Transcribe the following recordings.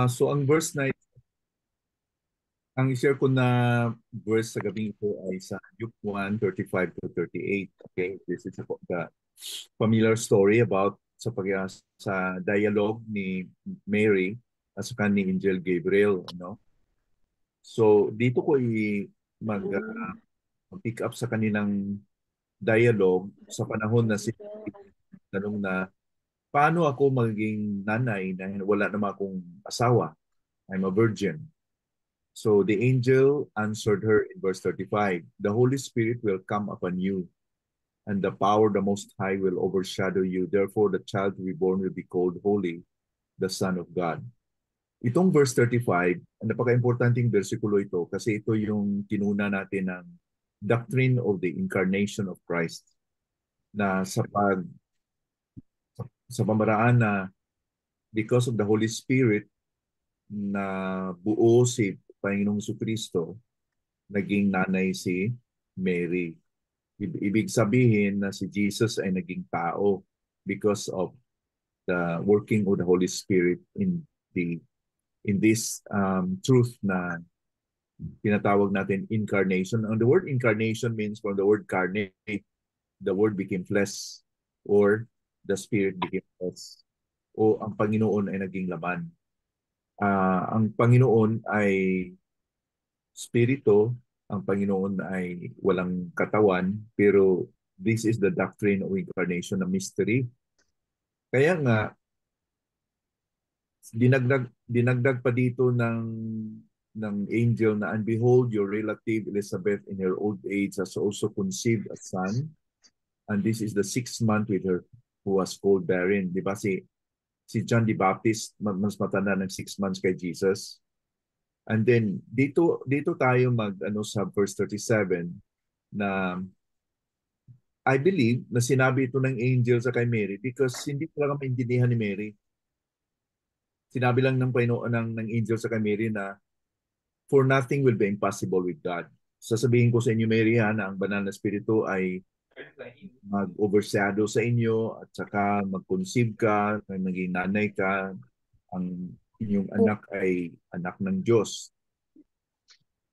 So ang verse na ang i-share ko na verse sa gabing ito ay sa Luke 1:35 to 38. Okay, this is the familiar story about sa dialogue ni Mary at saka ni Angel Gabriel, no? So dito ko mag-pick up sa kanilang dialogue sa panahon na si tanong na paano ako maging nanay na wala naman akong asawa? I'm a virgin. So the angel answered her in verse 35, the Holy Spirit will come upon you, and the power of the Most High will overshadow you. Therefore, the child to be born will be called Holy, the Son of God. Itong verse 35, ang napaka-importanting versikulo ito kasi ito yung tinuna natin ng doctrine of the incarnation of Christ na sa pamaraan na because of the Holy Spirit na buo si Panginoong Kristo, naging nanay si Mary. Ibig sabihin na si Jesus ay naging tao because of the working of the Holy Spirit the in this truth na tinatawag natin incarnation. And the word incarnation means from the word carne, the word became flesh or the spirit became flesh. O ang Panginoon ay naging laman. Ang Panginoon ay spirito, ang Panginoon ay walang katawan, pero this is the doctrine of incarnation na mystery. Kaya nga, dinagdag pa dito ng angel na, and behold, your relative Elizabeth in her old age has also conceived a son, and this is the 6th month with her who was called barren. Di ba si John the Baptist mas matanda ng 6 months kay Jesus? And then dito tayo sa verse 37 na I believe na sinabi ito ng angel sa kay Mary because hindi talaga maintindihan ni Mary. Sinabi lang ng Panginoon ng angel sa kay Mary na for nothing will be impossible with God. Sasabihin ko sa inyo, Mary, na ang banal na spirito ay mag-overshadow sa inyo at saka mag-conceive ka, maging nanay ka, ang inyong anak ay anak ng Diyos.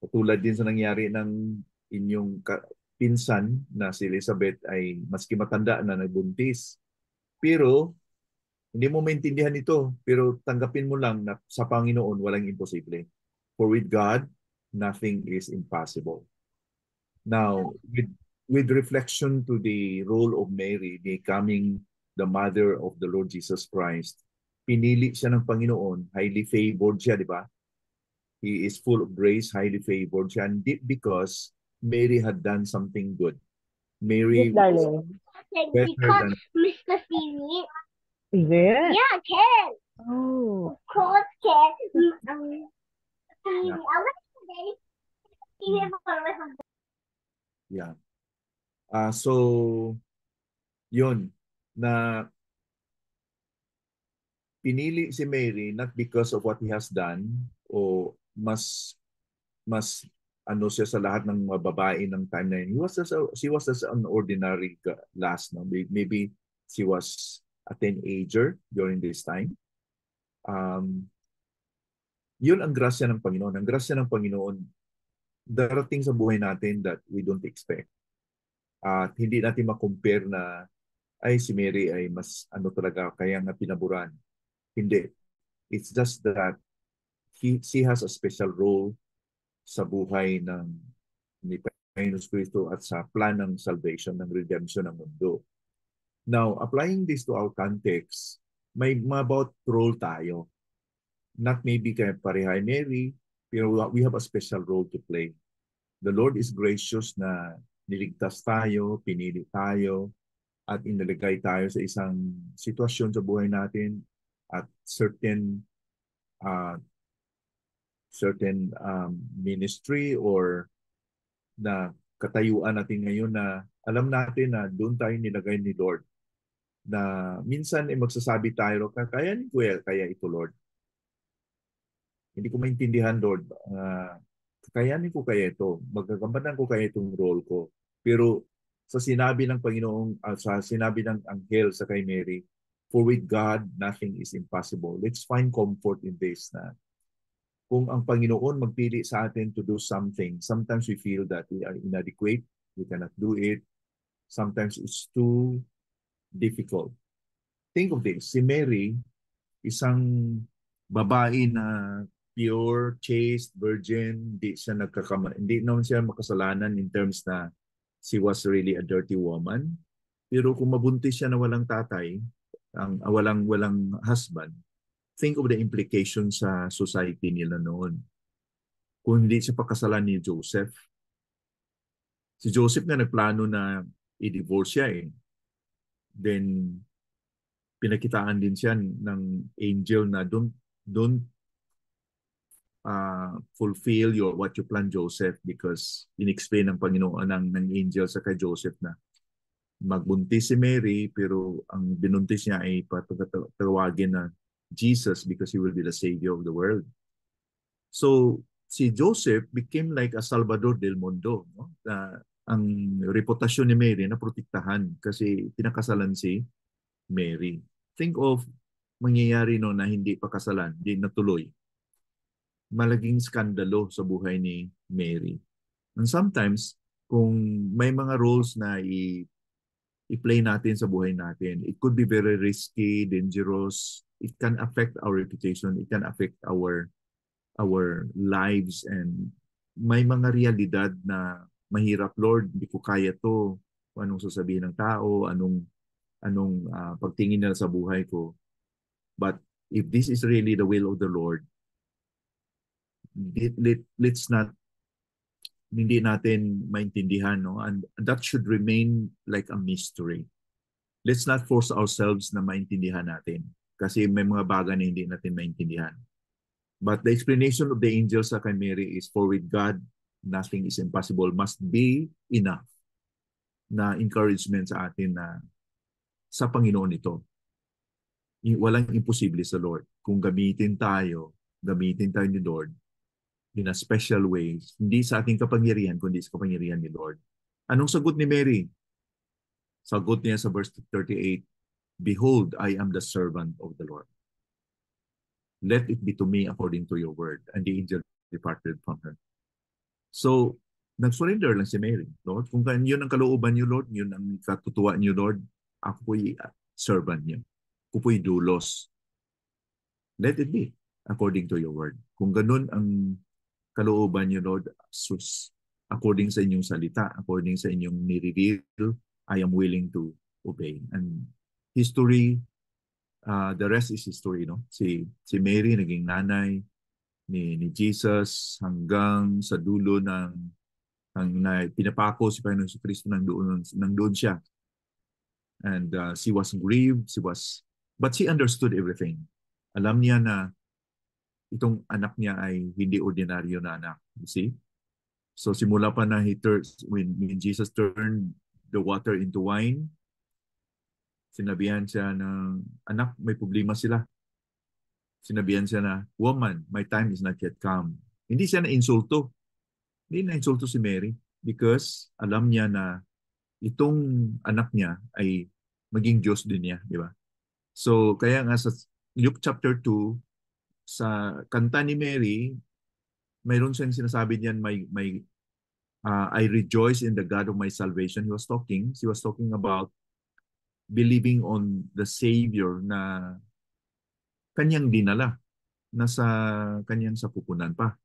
Katulad din sa nangyari ng inyong pinsan na si Elizabeth ay maski matanda na nagbuntis. Pero hindi mo maintindihan ito, pero tanggapin mo lang na sa Panginoon walang imposible. For with God, nothing is impossible. Now, with reflection to the role of Mary becoming the mother of the Lord Jesus Christ, pinili siya ng Panginoon, highly favored siya, di ba? He is full of grace, highly favored siya, and because Mary had done something good. Yes, Mary was darling. better than Mr. Simi. Yeah. Yeah, Ken. Oh. Cold Ken. yeah, I want to say, yeah. So yun na pinili si Mary not because of what he has done o mas ano siya sa lahat ng mga babae ng time na yun. She was just an ordinary lass. No? Maybe she was a teenager during this time. Yun ang grasya ng Panginoon. Ang grasya ng Panginoon darating sa buhay natin that we don't expect. At hindi natin ma-compare na ay si Mary ay mas ano talaga kaya nga pinaburan. Hindi. It's just that she has a special role sa buhay ni Panginoon Kristo at sa plan ng salvation, ng redemption ng mundo. Now, applying this to our context, may about role tayo. Not maybe kaya parehay Mary, pero we have a special role to play. The Lord is gracious na niligtas tayo, pinili tayo, at inilagay tayo sa isang sitwasyon sa buhay natin at uh, certain ministry or na katayuan natin ngayon na alam natin na doon tayo nilagay ni Lord. Na minsan magsasabi tayo, kakayanin ko kaya ito Lord. Hindi ko maintindihan Lord. Kakayanin ko kaya ito. Magkakamanan ko kaya itong role ko. Pero sa sinabi ng Panginoong, sa sinabi ng anghel sa kay Mary, For with God, nothing is impossible. Let's find comfort in this na kung ang Panginoon magpili sa atin to do something, sometimes we feel that we are inadequate, we cannot do it. Sometimes it's too difficult. Think of this, si Mary, isang babae na pure, chaste, virgin, hindi naman siya makasalanan in terms na she was really a dirty woman. Pero kung mabuntis siya na walang tatay, walang husband, think of the implications sa society nila noon. Kung hindi siya pakasalan ni Joseph. Si Joseph na nagplano na i-divorce siya eh. Then, pinakitaan din siya ng angel na don't fulfill what you plan, Joseph, because in-explain ng Panginoon ng angel sa kay Joseph na magbuntis si Mary pero ang binuntis niya ay patawagin na Jesus because he will be the Savior of the world. So, si Joseph became like a Salvador del Mundo. No? Ang reputasyon ni Mary na protektahan kasi pinakasalan si Mary. Think of mangyayari no na hindi pa kasalan, hindi natuloy. Malaking skandalo sa buhay ni Mary. And sometimes, kung may mga roles na i-play natin sa buhay natin, it could be very risky, dangerous. It can affect our reputation. It can affect our lives. And may mga realidad na mahirap, Lord, hindi ko kaya to. Anong sasabihin ng tao, anong pagtingin nila sa buhay ko. But if this is really the will of the Lord, let's not, hindi natin maintindihan, no? And that should remain like a mystery. Let's not force ourselves na maintindihan natin kasi may mga bagay na hindi natin maintindihan. But the explanation of the angel sa kay Mary is, for with God, nothing is impossible, must be enough na encouragement sa atin na sa Panginoon ito. Walang imposible sa Lord. Kung gamitin tayo ni Lord in a special way, hindi sa ating kapangyarihan, kundi sa kapangyarihan ni Lord. Anong sagot ni Mary? Sagot niya sa verse 38, behold, I am the servant of the Lord. Let it be to me according to your word. And the angel departed from her. So, nag-surrender lang si Mary. Lord, kung yun ang kalooban niyo, Lord, yun ang katutuwa niyo, Lord, ako po'y servant niyo. Ako po'y dulos. Let it be according to your word. Kung ganun ang kalooban niyo, Lord, according sa inyong salita, according sa inyong ni-reveal, I am willing to obey. And history, the rest is history, no? Si Mary naging nanay ni Jesus hanggang sa dulo ng pinapako si Panginoon Kristo nandoon siya. And she was grieved, but she understood everything. Alam niya na itong anak niya ay hindi ordinaryo na anak. You see? So simula pa na when Jesus turned the water into wine, sinabihan siya na, anak, may problema sila. Sinabihan siya na, woman, my time is not yet come. Hindi siya na-insulto. Hindi na-insulto si Mary because alam niya na itong anak niya ay maging Diyos din niya, di ba? So kaya nga sa Luke chapter 2, sa kanta ni Mary, mayroon siyang sinasabi niyan, I rejoice in the God of my salvation. She was talking about believing on the Savior na kanyang dinala, nasa kanyang sapupunan pa.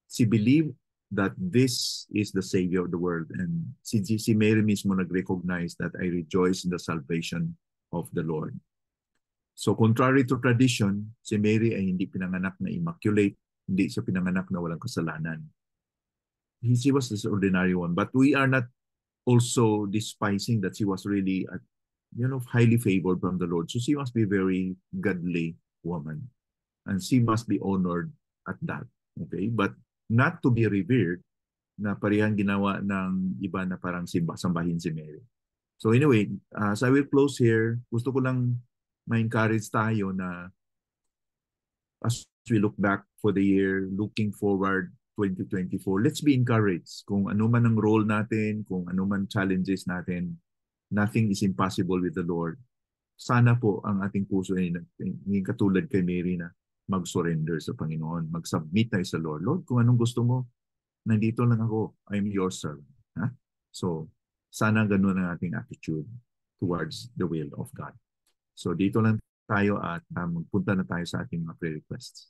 She believed that this is the Savior of the world. And si Mary mismo nag-recognize that I rejoice in the salvation of the Lord. So contrary to tradition, si Mary ay hindi pinanganak na immaculate, hindi siya pinanganak na walang kasalanan. She was this ordinary one. But we are not also despising that she was really highly favored from the Lord. So she must be very godly woman. And she must be honored at that. Okay? But not to be revered na parehang ginawa ng iba na parang sambahin si Mary. So anyway, so I will close here. Gusto ko lang ma-encourage tayo na as we look back for the year, looking forward 2024, let's be encouraged. Kung ano man ang role natin, kung ano man challenges natin, nothing is impossible with the Lord. sana po ang ating puso ay hindi katulad kay Mary na mag-surrender sa Panginoon, mag-submit tayo sa Lord. Lord, kung anong gusto mo, nandito lang ako. I'm your servant. Ha? So, sana ganun ang ating attitude towards the will of God. So, dito lang tayo at magpunta na tayo sa ating mga prayer requests.